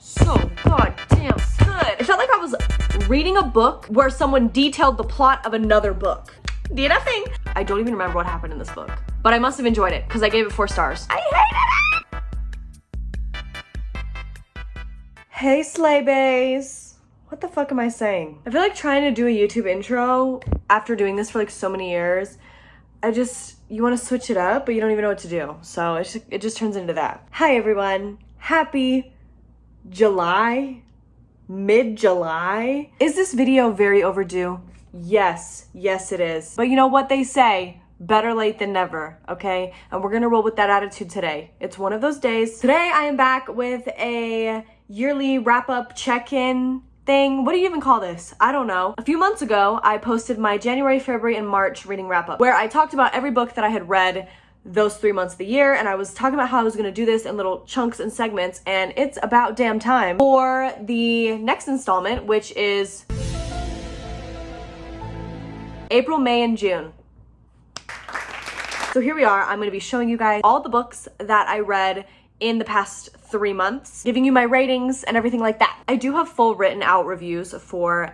so goddamn good. It felt like I was reading a book where someone detailed the plot of another book. DNFing. I don't even remember what happened in this book, but I must have enjoyed it because I gave it 4 stars. I hated it! Hey Slay Bays. What the fuck am I saying? I feel like trying to do a YouTube intro after doing this for like so many years, you want to switch it up, but you don't even know what to do. So it just turns into that. Hi everyone. Happy July. Mid-July. Is this video very overdue? Yes it is. But you know what they say, better late than never, okay? And we're gonna roll with that attitude today. It's one of those days. Today I am back with a yearly wrap-up check-in thing. What do you even call this? I don't know. A few months ago, I posted my January, February, and March reading wrap-up, where I talked about every book that I had read those 3 months of the year, and I was talking about how I was gonna do this in little chunks and segments, and it's about damn time for the next installment, which is April, May, and June. So here we are. I'm gonna be showing you guys all the books that I read in the past 3 months, giving you my ratings and everything like that. I do have full written out reviews for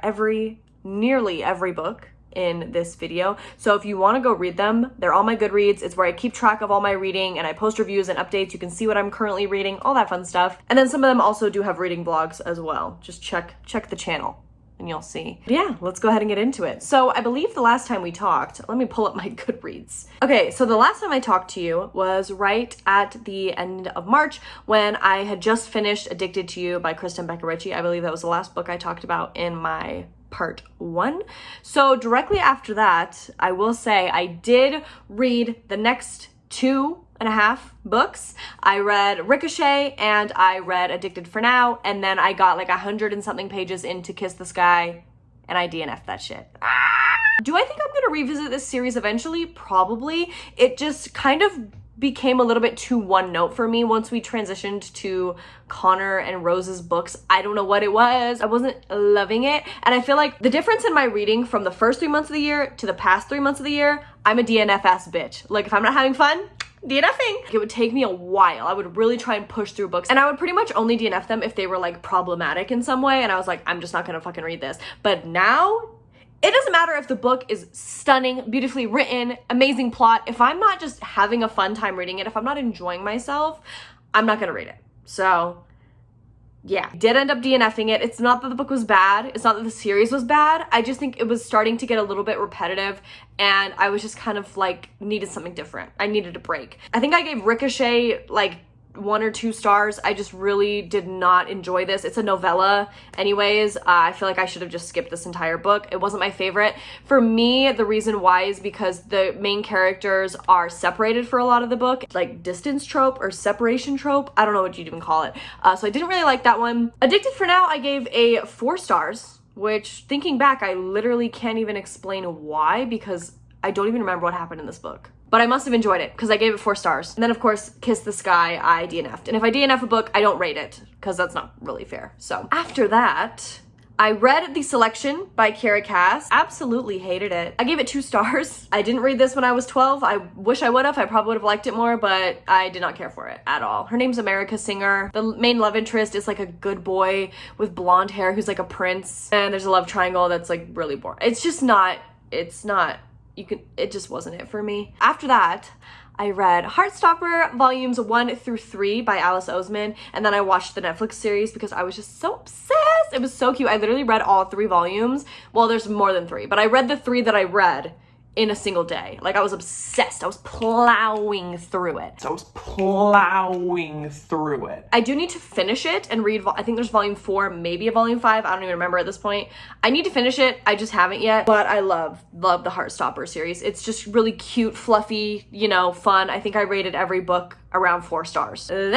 nearly every book in this video. So if you want to go read them, they're on my Goodreads. It's where I keep track of all my reading and I post reviews and updates. You can see what I'm currently reading, all that fun stuff. And then some of them also do have reading vlogs as well. Just check the channel and you'll see. But yeah, let's go ahead and get into it. So I believe the last time we talked, let me pull up my Goodreads. Okay, so the last time I talked to you was right at the end of March when I had just finished Addicted to You by Kristen Becker Ritchie. I believe that was the last book I talked about in my part 1. So directly after that, I will say I did read the next 2.5 books. I read Ricochet and I read Addicted for Now, and then I got like 100 and something pages into Kiss the Sky and I DNF'd that shit. Do I think I'm gonna revisit this series eventually? Probably. It just kind of became a little bit too one note for me once we transitioned to Connor and Rose's books. I don't know what it was. I wasn't loving it. And I feel like the difference in my reading from the first 3 months of the year to the past 3 months of the year, I'm a DNF ass bitch. Like if I'm not having fun, DNFing. It would take me a while. I would really try and push through books, and I would pretty much only DNF them if they were like problematic in some way, and I was like, I'm just not gonna fucking read this. But now, it doesn't matter if the book is stunning, beautifully written, amazing plot. If I'm not just having a fun time reading it, if I'm not enjoying myself, I'm not gonna read it. So yeah, did end up DNFing it. It's not that the book was bad. It's not that the series was bad. I just think it was starting to get a little bit repetitive, and I was just kind of like needed something different. I needed a break. I think I gave Ricochet like 1 or 2 stars. I just really did not enjoy this. It's a novella anyways. I feel like I should have just skipped this entire book. It wasn't my favorite. For me, the reason why is because the main characters are separated for a lot of the book, like distance trope or separation trope. I don't know what you'd even call it. So I didn't really like that one. Addicted for Now, I gave a 4 stars, which thinking back, I literally can't even explain why, because I don't even remember what happened in this book. But I must have enjoyed it because I gave it 4 stars. And then of course, Kiss the Sky, I DNF'd. And if I DNF a book, I don't rate it because that's not really fair. So after that, I read The Selection by Kiera Cass. Absolutely hated it. I gave it 2 stars. I didn't read this when I was 12. I wish I would have. I probably would have liked it more, but I did not care for it at all. Her name's America Singer. The main love interest is like a good boy with blonde hair who's like a prince. And there's a love triangle that's like really boring. It just wasn't it for me. After that, I read Heartstopper volumes 1 through 3 by Alice Oseman, and then I watched the Netflix series because I was just so obsessed. It was so cute. I literally read all 3 volumes. Well, there's more than 3, but I read the 3 that I read in a single day. Like I was obsessed. I was plowing through it. I do need to finish it and read, I think there's volume 4, maybe a volume 5. I don't even remember at this point. I need to finish it. I just haven't yet, but I love the Heartstopper series. It's just really cute, fluffy, you know, fun. I think I rated every book around 4 stars. Then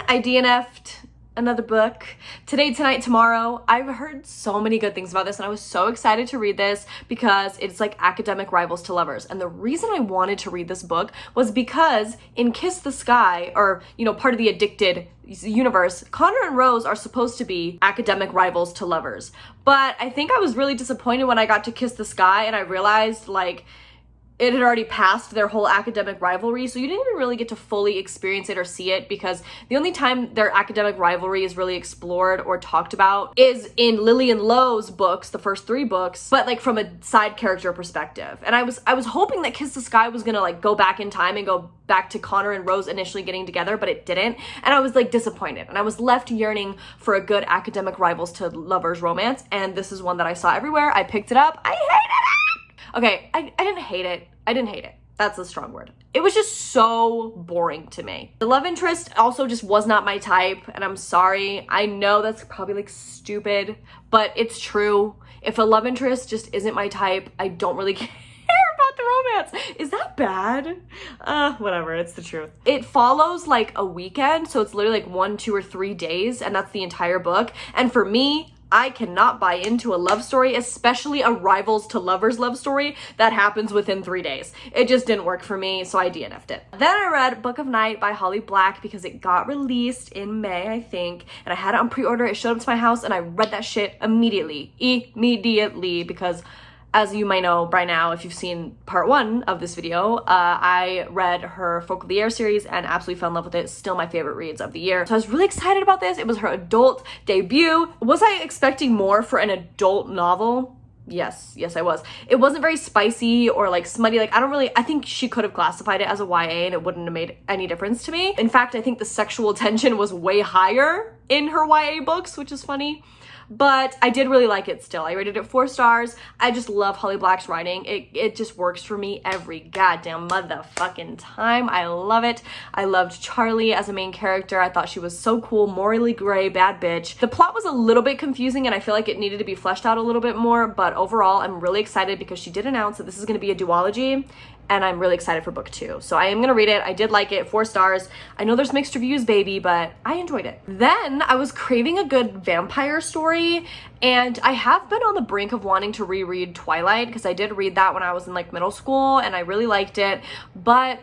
I DNF'd another book, Today, Tonight, Tomorrow. I've heard so many good things about this, and I was so excited to read this because it's like academic rivals to lovers. And the reason I wanted to read this book was because in Kiss the Sky, or, you know, part of the Addicted universe, Connor and Rose are supposed to be academic rivals to lovers. But I think I was really disappointed when I got to Kiss the Sky and I realized, like, it had already passed their whole academic rivalry, so you didn't even really get to fully experience it or see it, because the only time their academic rivalry is really explored or talked about is in Lillian Lowe's books, the first 3 books, but like from a side character perspective. And I was hoping that Kiss the Sky was gonna like go back in time and go back to Connor and Rose initially getting together, but it didn't. And I was like disappointed, and I was left yearning for a good academic rivals to lovers romance, and this is one that I saw everywhere. I picked it up. I hated it! Okay, I didn't hate it. I didn't hate it. That's a strong word. It was just so boring to me. The love interest also just was not my type, and I'm sorry. I know that's probably like stupid, but it's true. If a love interest just isn't my type, I don't really care about the romance. Is that bad? Whatever, it's the truth. It follows like a weekend, so it's literally like 1, 2, or 3 days, and that's the entire book. And for me, I cannot buy into a love story, especially a rivals to lovers love story that happens within 3 days. It just didn't work for me, so I DNF'd it. Then I read Book of Night by Holly Black because it got released in May, I think, and I had it on pre-order. It showed up to my house, and I read that shit immediately, because as you might know by now, if you've seen part 1 of this video, I read her Folk of the Air series and absolutely fell in love with it. Still my favorite reads of the year. So I was really excited about this. It was her adult debut. Was I expecting more for an adult novel? Yes, I was. It wasn't very spicy or like smutty. Like I think she could have classified it as a YA and it wouldn't have made any difference to me. In fact, I think the sexual tension was way higher in her YA books, which is funny. But I did really like it still. I rated it 4 stars. I just love Holly Black's writing. It just works for me every goddamn motherfucking time. I love it. I loved Charlie as a main character. I thought she was so cool, morally gray, bad bitch. The plot was a little bit confusing and I feel like it needed to be fleshed out a little bit more, but overall I'm really excited because she did announce that this is going to be a duology, and I'm really excited for book 2. So I am gonna read it. I did like it, 4 stars. I know there's mixed reviews, baby, but I enjoyed it. Then I was craving a good vampire story, and I have been on the brink of wanting to reread Twilight because I did read that when I was in like middle school and I really liked it, but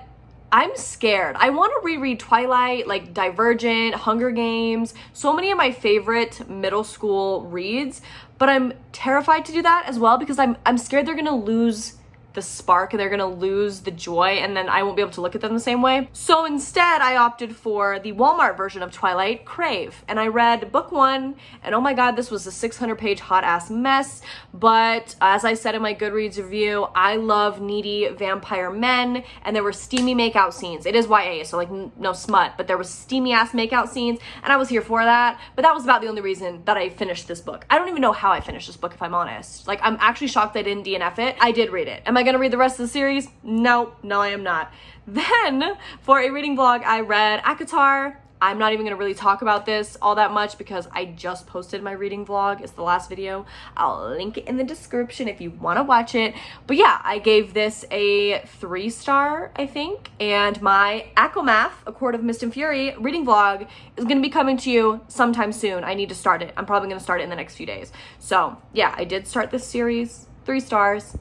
I'm scared. I want to reread Twilight, like Divergent, Hunger Games, so many of my favorite middle school reads, but I'm terrified to do that as well because I'm scared they're gonna lose the spark and they're gonna lose the joy, and then I won't be able to look at them the same way. So instead I opted for the Walmart version of Twilight, Crave, and I read book 1, and oh my god, this was a 600-page hot ass mess. But as I said in my Goodreads review, I love needy vampire men, and there were steamy makeout scenes. It is YA, so like no smut, but there was steamy ass makeout scenes, and I was here for that. But that was about the only reason that I finished this book. I don't even know how I finished this book, if I'm honest. Like, I'm actually shocked I didn't DNF it. I did read it. Am I gonna read the rest of the series? No, I am not. Then for a reading vlog, I read ACOTAR. I'm not even gonna really talk about this all that much because I just posted my reading vlog. It's the last video. I'll link it in the description if you want to watch it. But yeah, I gave this a 3 star, I think. And my ACOMAF, A Court of Mist and Fury reading vlog is gonna be coming to you sometime soon. I need to start it. I'm probably gonna start it in the next few days. So yeah, I did start this series, 3 stars.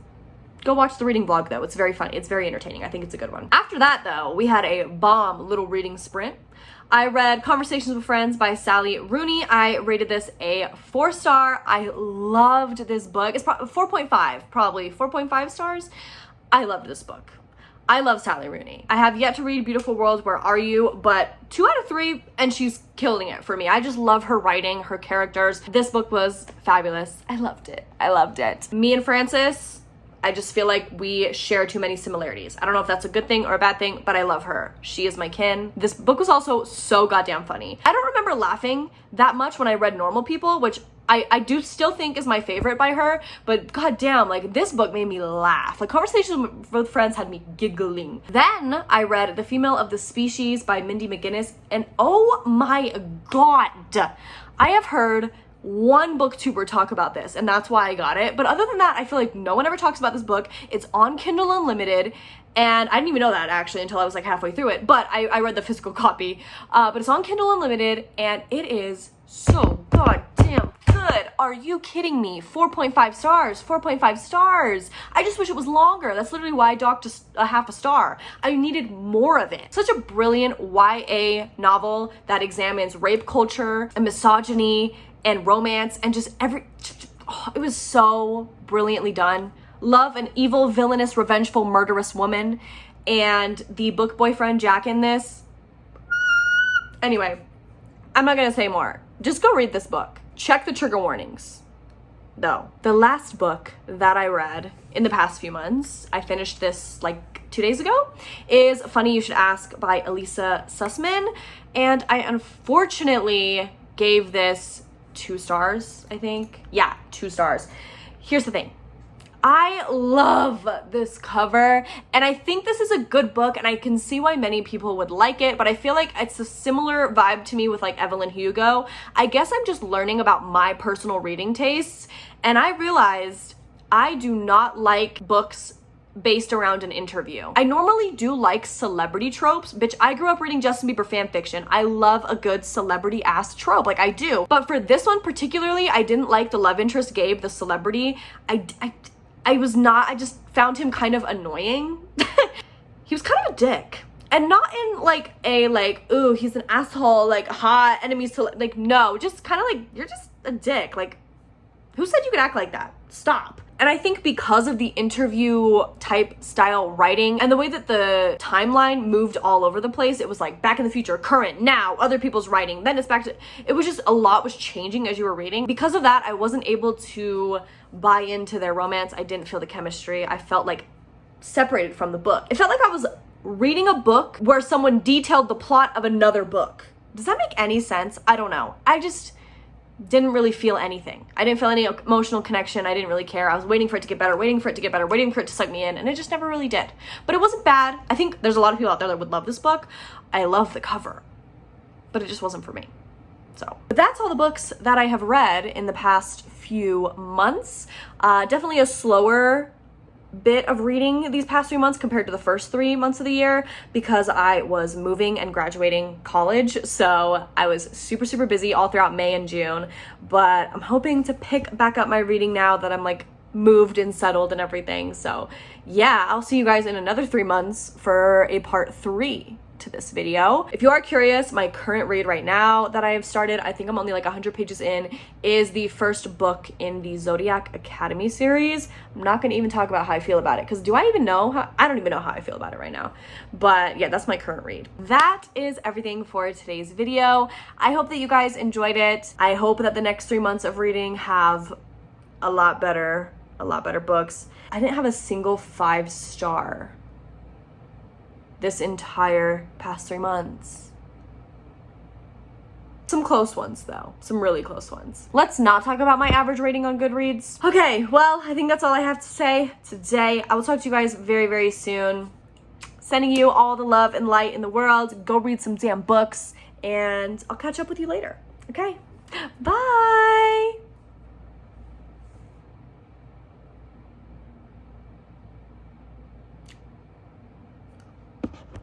Go watch the reading vlog though. It's very funny. It's very entertaining. I think it's a good one. After that though, we had a bomb little reading sprint. I read Conversations with Friends by Sally Rooney. I rated this a 4 star. I loved this book. It's 4.5, probably 4.5 stars. I loved this book. I love Sally Rooney. I have yet to read Beautiful World, Where Are You? But 2 out of 3, and she's killing it for me. I just love her writing, her characters. This book was fabulous. I loved it. I loved it. Me and Frances, I just feel like we share too many similarities. I don't know if that's a good thing or a bad thing, but I love her. She is my kin. This book was also so goddamn funny. I don't remember laughing that much when I read Normal People, which I do still think is my favorite by her, but goddamn, like this book made me laugh. Like Conversations with Friends had me giggling. Then I read The Female of the Species by Mindy McGinnis, and oh my god, I have heard one booktuber talk about this, and that's why I got it. But other than that, I feel like no one ever talks about this book. It's on Kindle Unlimited, and I didn't even know that actually until I was like halfway through it, but I read the physical copy. But it's on Kindle Unlimited, and it is so goddamn good. Are you kidding me? 4.5 stars, 4.5 stars. I just wish it was longer. That's literally why I docked a half a star. I needed more of it. Such a brilliant YA novel that examines rape culture and misogyny and romance and just it was so brilliantly done. love an evil, villainous, revengeful, murderous woman. And the book boyfriend, Jack, in this. Anyway, I'm not gonna say more. Just go read this book. Check the trigger warnings, though. The last book that I read in the past few months, I finished this like 2 days ago, is Funny You Should Ask by Elisa Sussman. And I unfortunately gave this 2 stars, I think. Yeah, 2 stars. Here's the thing. I love this cover, and I think this is a good book, and I can see why many people would like it, but I feel like it's a similar vibe to me with like Evelyn Hugo. I guess I'm just learning about my personal reading tastes, and I realized I do not like books based around an interview. I normally do like celebrity tropes. Bitch, I grew up reading Justin Bieber fan fiction. I love a good celebrity ass trope, like I do. But for this one particularly, I didn't like the love interest Gabe, the celebrity. I just found him kind of annoying. He was kind of a dick. And not in like a like, ooh, he's an asshole, like hot enemies to like, no, just kind of like, you're just a dick. Like, who said you could act like that? Stop. And I think because of the interview type style writing and the way that the timeline moved all over the place, it was like back in the future, current, now, other people's writing, then it's back to, it was just a lot was changing as you were reading. Because of that, I wasn't able to buy into their romance. I didn't feel the chemistry. I felt like separated from the book. It felt like I was reading a book where someone detailed the plot of another book. Does that make any sense? I don't know. I just didn't really feel anything. I didn't feel any emotional connection. I didn't really care. I was waiting for it to get better, waiting for it to get better, waiting for it to suck me in, and it just never really did. But it wasn't bad. I think there's a lot of people out there that would love this book. I love the cover, but it just wasn't for me. But that's all the books that I have read in the past few months. Definitely a slower bit of reading these past 3 months compared to the first 3 months of the year because I was moving and graduating college. So I was super, super busy all throughout May and June, but I'm hoping to pick back up my reading now that I'm like moved and settled and everything. So yeah, I'll see you guys in another 3 months for a part 3 to this video. If you are curious, my current read right now that I have started, I think I'm only like 100 pages in, is the first book in the Zodiac Academy series. I'm not gonna even talk about how I feel about it because do I even know how? I don't even know how I feel about it right now. But yeah, that's my current read. That is everything for today's video. I hope that you guys enjoyed it. I hope that the next 3 months of reading have a lot better books. I didn't have a single 5-star this entire past 3 months. Some close ones though, some really close ones. Let's not talk about my average rating on Goodreads. Okay, well, I think that's all I have to say today. I will talk to you guys very, very soon. Sending you all the love and light in the world. Go read some damn books and I'll catch up with you later. Okay, bye.